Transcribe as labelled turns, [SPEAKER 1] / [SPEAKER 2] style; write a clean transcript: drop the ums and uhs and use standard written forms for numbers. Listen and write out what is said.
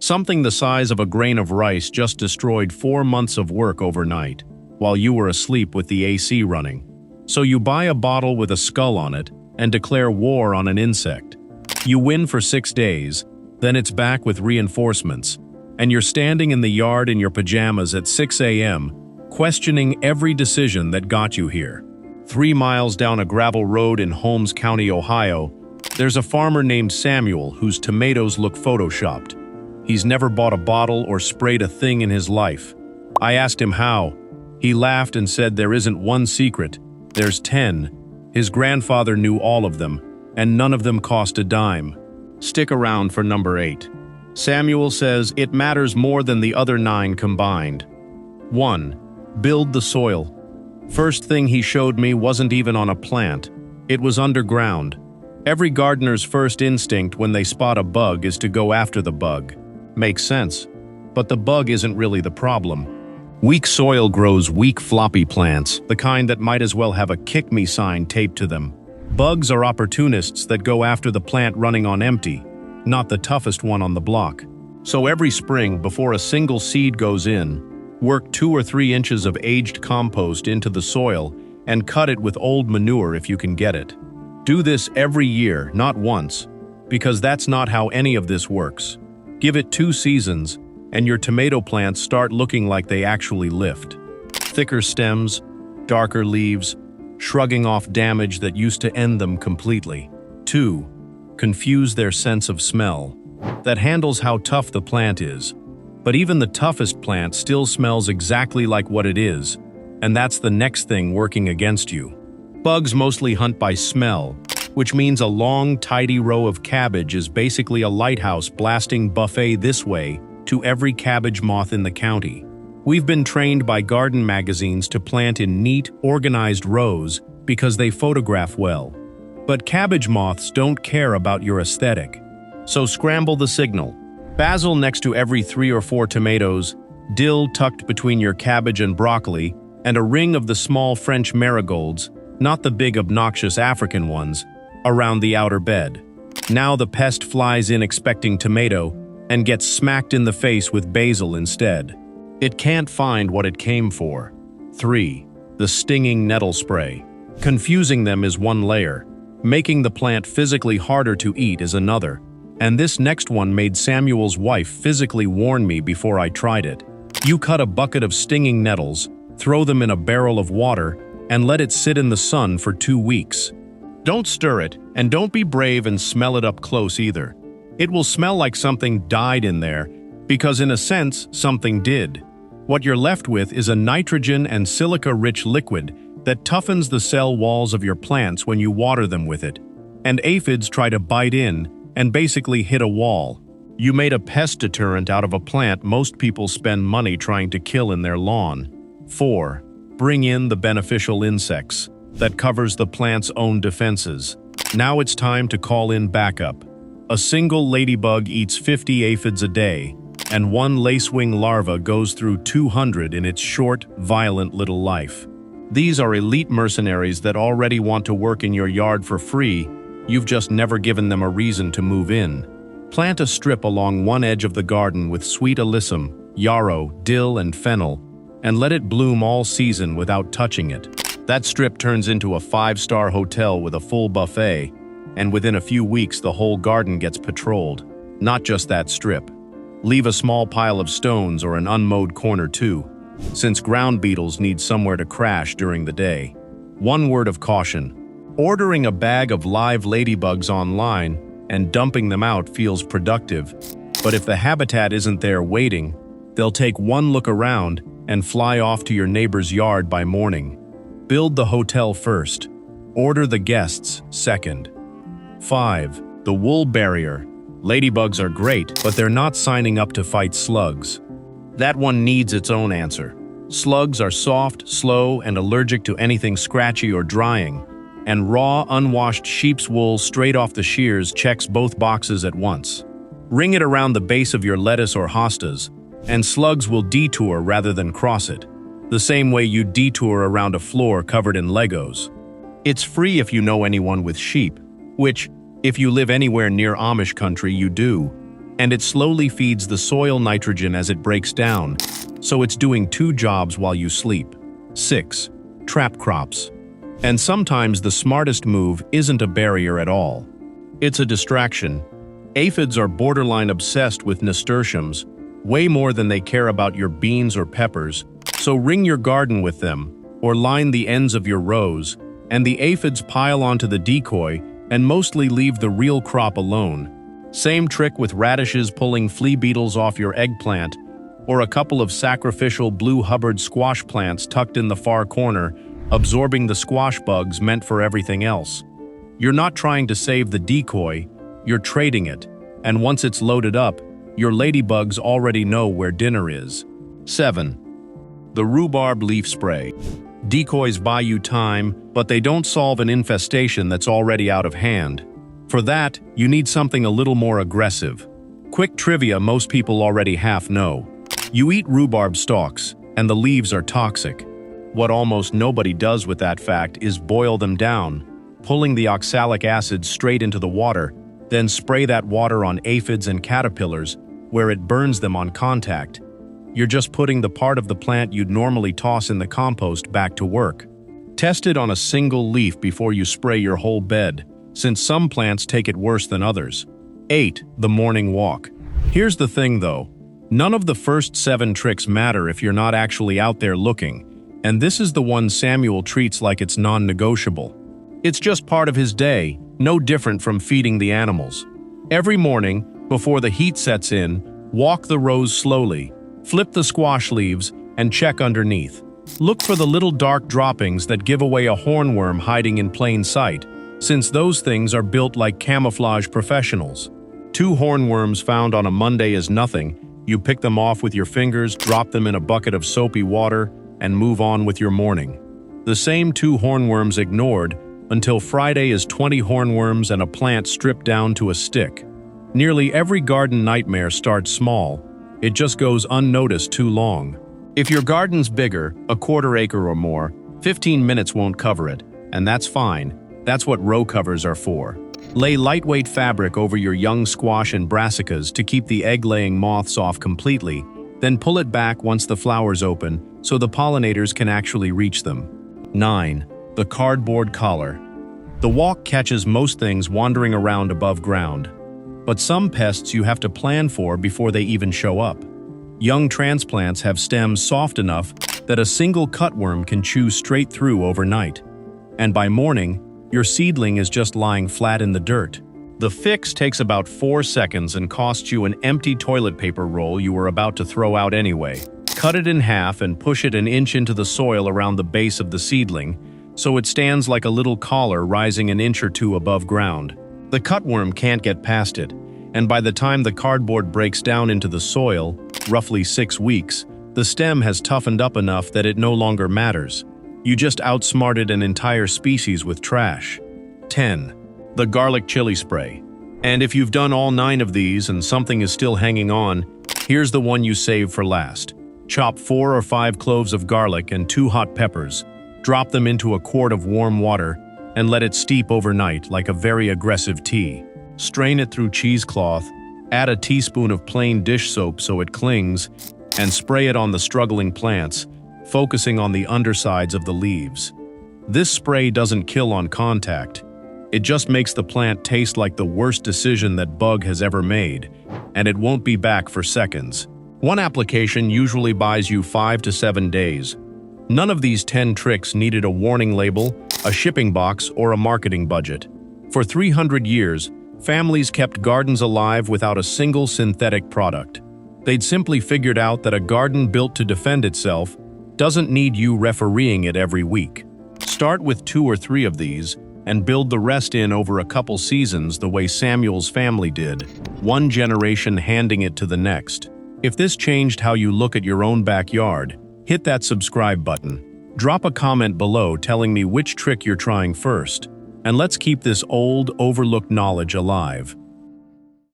[SPEAKER 1] Something the size of a grain of rice just destroyed 4 months of work overnight, while you were asleep with the AC running. So you buy a bottle with a skull on it and declare war on an insect. You win for 6 days, then it's back with reinforcements, and you're standing in the yard in your pajamas at 6 a.m., questioning every decision that got you here. 3 miles down a gravel road in Holmes County, Ohio, there's a farmer named Samuel whose tomatoes look photoshopped. He's never bought a bottle or sprayed a thing in his life. I asked him how. He laughed and said there isn't one secret, there's 10. His grandfather knew all of them, and none of them cost a dime. Stick around for number 8. Samuel says it matters more than the other 9 combined. 1. Build the soil. First thing he showed me wasn't even on a plant. It was underground. Every gardener's first instinct when they spot a bug is to go after the bug. Makes sense. But the bug isn't really the problem. Weak soil grows weak floppy plants, the kind that might as well have a kick me sign taped to them. Bugs are opportunists that go after the plant running on empty, not the toughest one on the block. So every spring, before a single seed goes in, work 2 or 3 inches of aged compost into the soil and cut it with old manure if you can get it. Do this every year, not once, because that's not how any of this works. Give it 2 seasons, and your tomato plants start looking like they actually lift. Thicker stems, darker leaves, shrugging off damage that used to end them completely. 2. Confuse their sense of smell. That handles how tough the plant is. But even the toughest plant still smells exactly like what it is, and that's the next thing working against you. Bugs mostly hunt by smell, which means a long, tidy row of cabbage is basically a lighthouse blasting buffet this way to every cabbage moth in the county. We've been trained by garden magazines to plant in neat, organized rows because they photograph well. But cabbage moths don't care about your aesthetic. So scramble the signal. Basil next to every 3 or 4 tomatoes, dill tucked between your cabbage and broccoli, and a ring of the small French marigolds, not the big obnoxious African ones, around the outer bed. Now the pest flies in expecting tomato and gets smacked in the face with basil instead. It can't find what it came for. 3. The stinging nettle spray. Confusing them is one layer. Making the plant physically harder to eat is another. And this next one made Samuel's wife physically warn me before I tried it. You cut a bucket of stinging nettles, throw them in a barrel of water, and let it sit in the sun for 2 weeks. Don't stir it, and don't be brave and smell it up close either. It will smell like something died in there, because in a sense, something did. What you're left with is a nitrogen and silica-rich liquid that toughens the cell walls of your plants when you water them with it. And aphids try to bite in and basically hit a wall. You made a pest deterrent out of a plant most people spend money trying to kill in their lawn. 4. Bring in the beneficial insects. That covers the plant's own defenses. Now it's time to call in backup. A single ladybug eats 50 aphids a day, and one lacewing larva goes through 200 in its short, violent little life. These are elite mercenaries that already want to work in your yard for free. You've just never given them a reason to move in. Plant a strip along one edge of the garden with sweet alyssum, yarrow, dill, and fennel, and let it bloom all season without touching it. That strip turns into a 5-star hotel with a full buffet, and within a few weeks the whole garden gets patrolled. Not just that strip. Leave a small pile of stones or an unmowed corner too, since ground beetles need somewhere to crash during the day. One word of caution. Ordering a bag of live ladybugs online and dumping them out feels productive, but if the habitat isn't there waiting, they'll take one look around and fly off to your neighbor's yard by morning. Build the hotel first. Order the guests second. 5. The wool barrier. Ladybugs are great, but they're not signing up to fight slugs. That one needs its own answer. Slugs are soft, slow, and allergic to anything scratchy or drying, and raw, unwashed sheep's wool straight off the shears checks both boxes at once. Ring it around the base of your lettuce or hostas, and slugs will detour rather than cross it, the same way you detour around a floor covered in Legos. It's free if you know anyone with sheep, which, if you live anywhere near Amish country, you do. and it slowly feeds the soil nitrogen as it breaks down, so it's doing two jobs while you sleep. 6. Trap crops. And sometimes the smartest move isn't a barrier at all. It's a distraction. Aphids are borderline obsessed with nasturtiums, way more than they care about your beans or peppers, so ring your garden with them, or line the ends of your rows, and the aphids pile onto the decoy and mostly leave the real crop alone. Same trick with radishes pulling flea beetles off your eggplant, or a couple of sacrificial blue Hubbard squash plants tucked in the far corner, absorbing the squash bugs meant for everything else. You're not trying to save the decoy, you're trading it, and once it's loaded up, your ladybugs already know where dinner is. 7. The rhubarb leaf spray. Decoys buy you time, but they don't solve an infestation that's already out of hand. For that, you need something a little more aggressive. Quick trivia most people already half know. You eat rhubarb stalks, and the leaves are toxic. What almost nobody does with that fact is boil them down, pulling the oxalic acid straight into the water, then spray that water on aphids and caterpillars, where it burns them on contact. You're just putting the part of the plant you'd normally toss in the compost back to work. Test it on a single leaf before you spray your whole bed, since some plants take it worse than others. 8. The morning walk. Here's the thing though, none of the first 7 tricks matter if you're not actually out there looking, and this is the one Samuel treats like it's non-negotiable. It's just part of his day, no different from feeding the animals. Every morning, before the heat sets in, walk the rows slowly, flip the squash leaves, and check underneath. Look for the little dark droppings that give away a hornworm hiding in plain sight, since those things are built like camouflage professionals. 2 hornworms found on a Monday is nothing. You pick them off with your fingers, drop them in a bucket of soapy water, and move on with your morning. The same 2 hornworms ignored until Friday is 20 hornworms and a plant stripped down to a stick. Nearly every garden nightmare starts small. It just goes unnoticed too long. If your garden's bigger, a quarter acre or more, 15 minutes won't cover it, and that's fine. That's what row covers are for. Lay lightweight fabric over your young squash and brassicas to keep the egg-laying moths off completely, then pull it back once the flowers open so the pollinators can actually reach them. 9. The cardboard collar. The walk catches most things wandering around above ground, but some pests you have to plan for before they even show up. Young transplants have stems soft enough that a single cutworm can chew straight through overnight, and by morning, your seedling is just lying flat in the dirt. The fix takes about 4 seconds and costs you an empty toilet paper roll you were about to throw out anyway. Cut it in half and push it an inch into the soil around the base of the seedling, so it stands like a little collar rising an inch or 2 above ground. The cutworm can't get past it, and by the time the cardboard breaks down into the soil, roughly 6 weeks, the stem has toughened up enough that it no longer matters. You just outsmarted an entire species with trash. 10. The garlic chili spray. And if you've done all 9 of these and something is still hanging on, here's the one you save for last. Chop 4 or 5 cloves of garlic and 2 hot peppers, drop them into a quart of warm water, and let it steep overnight like a very aggressive tea. Strain it through cheesecloth, add a teaspoon of plain dish soap so it clings, and spray it on the struggling plants, focusing on the undersides of the leaves. This spray doesn't kill on contact. It just makes the plant taste like the worst decision that bug has ever made, and it won't be back for seconds. One application usually buys you 5 to 7 days. None of these 10 tricks needed a warning label, a shipping box, or a marketing budget. For 300 years, families kept gardens alive without a single synthetic product. They'd simply figured out that a garden built to defend itself doesn't need you refereeing it every week. Start with 2 or 3 of these and build the rest in over a couple seasons the way Samuel's family did, one generation handing it to the next. If this changed how you look at your own backyard, hit that subscribe button. Drop a comment below telling me which trick you're trying first, and let's keep this old, overlooked knowledge alive.